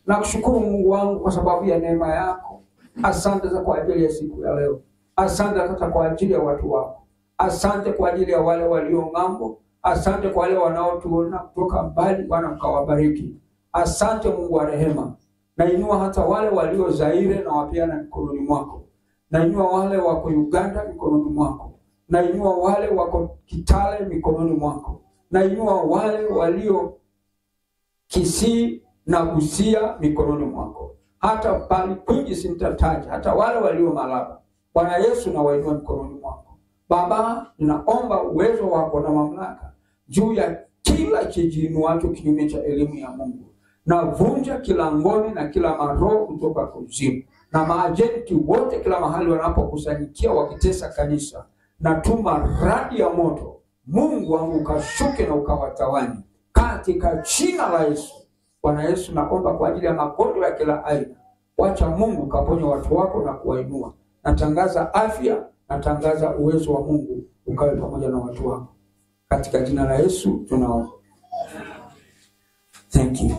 Nakushukuru Mungu wangu kwa sababu ya neema yako. Asante kwa ajili ya siku ya leo. Asante hata kwa ajili ya watu wako. Asante kwa ajili ya wale walio ng'ambo. Asante kwa wale wanaotuona kutoka mbali, Bwana mkawabariki. Asante Mungu wa rehema. Nainua hata wale walio Zaire na wapiana mikononi mwako. Nainua wale wako Uganda mikononi mwako. Nainua wale wako Kitale mikononi mwako. Nainua wale walio Kisii na Busia mikononi mwako. Hata pali kwingi sintataja, hata wale walio Malaba. Bwana Yesu na wainua mikononi mwako. Baba, ninaomba uwezo wako na mamlaka juu ya kila kijiinuacho kinyume cha elimu ya Mungu. Navunja kila ngome na kila maroho kutoka kuzimu. Na maajenti wote kila mahali wanapokusanyikia wakitesa kanisa. Natuma radi ya moto. Mungu wangu ukashuke na ukawatawanye. Katika jina la Yesu. Bwana Yesu, naomba kwa ajili ya magonjwa ya kila aina. Wacha Mungu kaponye watu wako na kuwainua. Natangaza afya, natangaza uwezo wa Mungu ukawe pamoja na watu wako. Katika jina la Yesu tunaomba. Thank you.